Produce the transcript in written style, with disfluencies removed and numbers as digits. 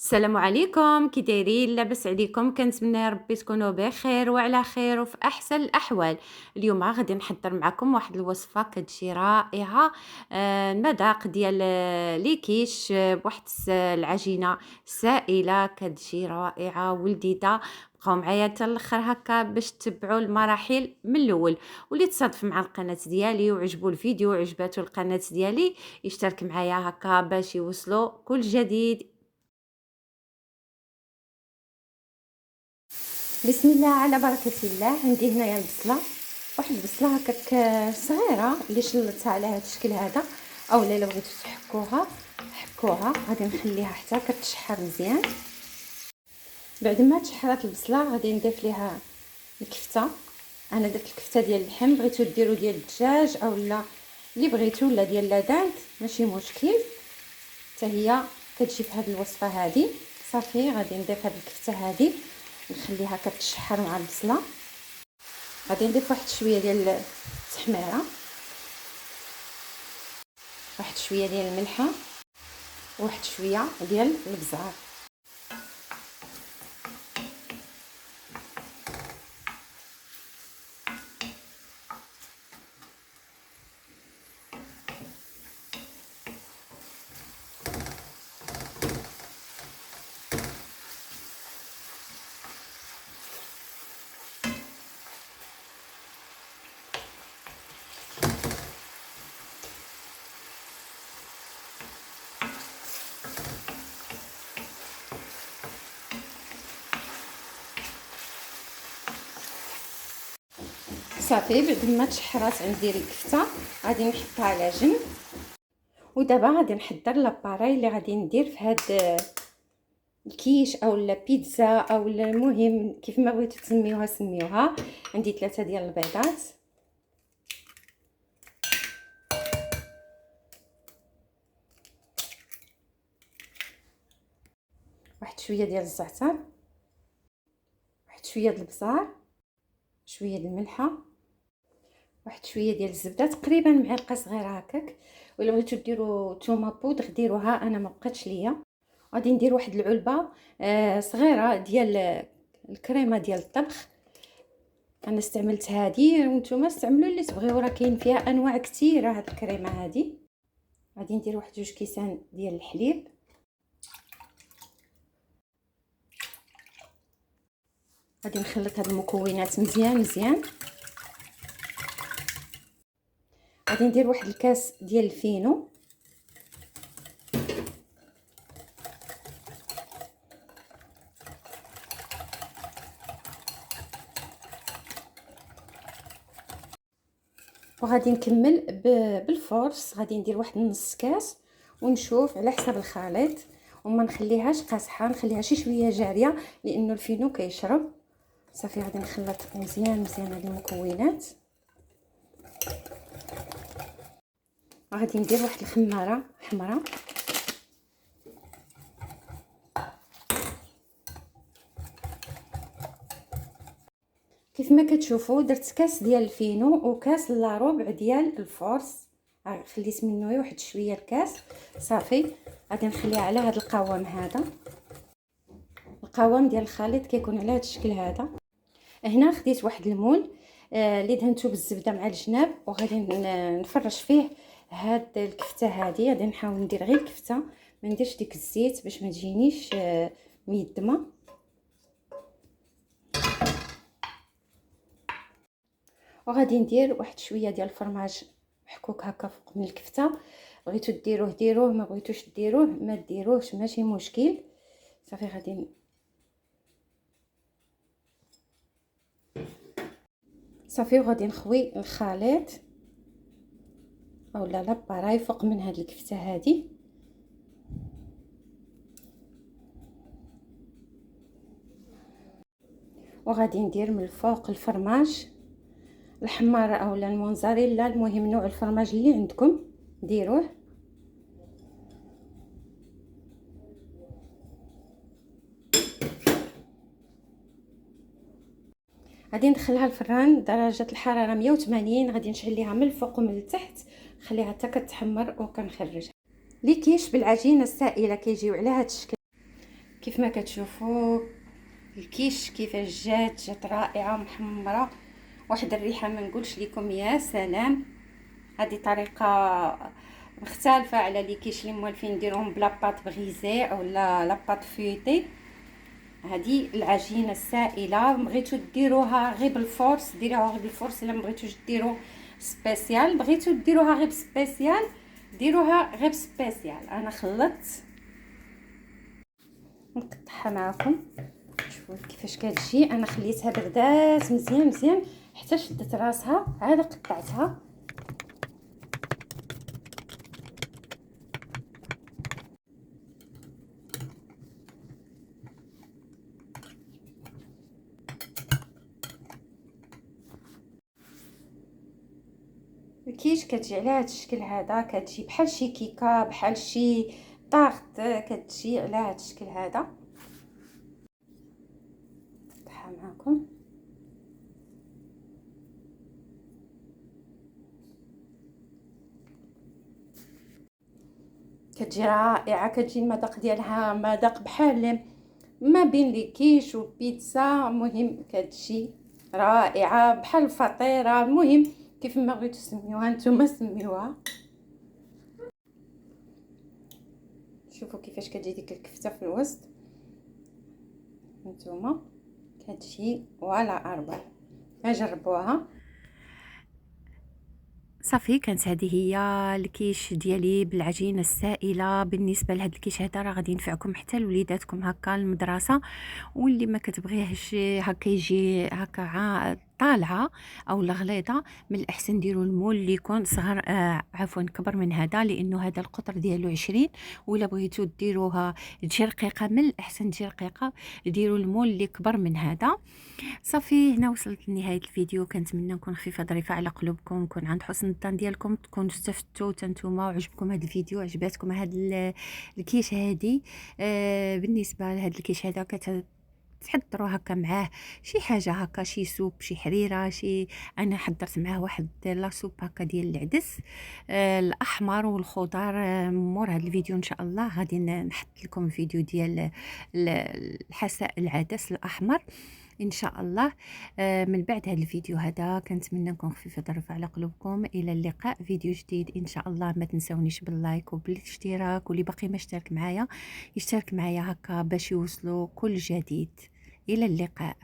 السلام عليكم، كي دايرين؟ لاباس عليكم؟ كنتمنى يا ربي تكونوا بخير وعلى خير وفي احسن الاحوال. اليوم غادي نحضر معكم واحد الوصفه كتجي رائعه. المذاق ديال لي كيش، بواحد العجينه سائله كتجي رائعه ولذيذه. بقاو معايا حتى الاخر هكا باش تتبعوا المراحل من الاول. واللي تصادف مع القناه ديالي وعجبوا الفيديو وعجباتو القناه ديالي يشترك معايا هكا باش يوصلوا كل جديد. بسم الله على بركة الله. عندي هنايا البصلة، واحد البصلة هكاك صغيرة اللي شلطتها على هذا الشكل هذا، اولا الا بغيتو تحكوها حكوها. غادي نخليها حتى كتشحر مزيان. بعد ما تشحرات البصلة غادي نضيف ليها الكفتة. انا درت الكفتة ديال اللحم، بغيتو ديروا ديال الدجاج اولا اللي بغيتو، ولا ديال لادانت ماشي مشكل، حتى هي كتجي في هذه الوصفة هذه. صافي غادي نضيف هذه الكفتة هذه نخليها كتشحر مع البصله. غادي نضيف واحد شويه ديال التحميره، واحد شويه ديال الملحه، وواحد شويه ديال البزار. صافي بعد ما تشحرات عندي الكفته غادي نحطها على جنب. ودابا غادي نحضر لاباراي اللي غادي ندير في هاد الكيش او البيتزا او المهم كيف ما بغيتو تسميوها سميوها. عندي 3 ديال البيضات، واحد شويه ديال الزعتر، واحد شويه ديال البزار، شويه ديال الملحه، واحد شويه ديال الزبده، تقريبا معلقه صغيره هكاك. ولا بغيتو ديروا تومه بودغ ديروها، انا ما بقاتش ليا. غادي ندير واحد العلبه صغيره ديال الكريمه ديال الطبخ. انا استعملت هذه وانتم استعملوا اللي تبغيو، راه كاين فيها انواع كثيره هاد الكريمه هذه. غادي ندير واحد 2 كيسان ديال الحليب. غادي نخلط هاد المكونات مزيان مزيان. غادي ندير واحد الكاس ديال الفينو، وغادي نكمل بالفورس. غادي ندير واحد نص كاس ونشوف على حسب الخليط، وما نخليهاش قاصحه، نخليها شي شويه جاريه لانه الفينو كيشرب. صافي غادي نخلط مزيان مزيان هاد المكونات. غادي ندير واحد الخماره حمراء، كيف ما كتشوفوا درت كاس ديال الفينو وكاس الا ربع ديال الفورس. خليت منه واحد شويه الكاس. صافي غادي نخليها على هذا القوام هذا. القوام ديال الخليط كيكون على هذا الشكل هذا. هنا خديت واحد المول اللي دهنته بالزبده مع الجناب، وغادي نفرش فيه هاد الكفته هذه. غادي نحاول ندير غير الكفته، ما نديرش ديك الزيت باش ما تجينيش ميدمه. وغادي ندير واحد شويه ديال الفرماج محكوك هكا فوق من الكفته. بغيتو ديروه ديروه، ما بغيتوش ديروه ما ديروهش، ماشي مشكل. صافي غادي صافي وغادي نخوي الخليط اولا لاباراي فوق من هاد الكفته هذه. وغادي ندير من الفوق الفرماج الحمار اولا المونزاريلا، المهم نوع الفرماج اللي عندكم ديروه. غادي ندخلها الفران درجه الحراره 180. غادي نشعل ليها من الفوق ومن التحت، خليها حتى كتحمر وكنخرجها. لي كيش بالعجينه السائله كيجيو على هذا الشكل. كيف ما كتشوفوا الكيش كيفاش جات رائعه محمره، واحد الريحه ما نقولش لكم يا سلام. هذه طريقه مختلفه على لي كيش اللي موالفين نديروهم بلا باط بغيزي او لا باط فيوتي. هذه العجينه السائله بغيتو ديروها غير بالفورس ديروها غير بالفورس، الا بغيتوش ديروا سبيسيال، بغيتو ديروها غير سبيسيال ديروها غير سبيسيال. انا خلطت نقطعها معكم شوفوا كيفاش كتجي. انا خليتها بردات مزيان مزيان حتى شدت راسها، عاد قطعتها. كيش كتجي على هذا الشكل هذا، كتجي بحال شي كيكه بحال شي طاغط، كتجي على هذا الشكل هذا. نقطعها معكم. كتجي رائعه، كتجي المذاق ديالها مذاق بحال ما بين لي كيش وبيتزا. مهم كتجي رائعه بحال الفطيره. المهم كيف ما بغيتو تسميوها نتوما سميوها. شوفوا كيفاش كتجي ديك الكفته في الوسط نتوما، كتجي ولا اروع. جربوها. صافي كانت هذه هي الكيش ديالي بالعجينه السائله. بالنسبه لهذا الكيش هذا راه غادي ينفعكم حتى لوليداتكم هكا المدرسه، واللي ما كتبغيهش هكا يجي هكا طالعه او غليظه، من الاحسن ديروا المول اللي يكون صغر عفوا كبر من هذا، لانه هذا القطر ديالو 20. ولا بغيتو ديروها تجي رقيقه من الاحسن تجي رقيقه ديروا المول اللي كبر من هذا. صافي هنا وصلت لنهايه الفيديو. كنتمنى نكون خفيفه ظريفه على قلوبكم، نكون عند حسن الظن ديالكم، تكونوا استفدتوا نتوما وعجبكم هذا الفيديو، عجباتكم هذا الكيش هادي. بالنسبه لهذا الكيش هذا تحضروا هكا معاه شي حاجه هكا، شي سوب، شي حريره، شي. انا حضرت معاه واحد لا سوب هكا ديال العدس الاحمر والخضار. مور هذا الفيديو ان شاء الله غادي نحط لكم الفيديو ديال الحساء العدس الاحمر ان شاء الله. من بعد هذا الفيديو هذا كنتمنى نكون خفيفه ظريفه على قلوبكم. الى اللقاء فيديو جديد ان شاء الله. ما تنسونيش باللايك وبالاشتراك، واللي باقي ما اشترك معايا يشترك معايا هكا باش يوصلوا كل جديد. الى اللقاء.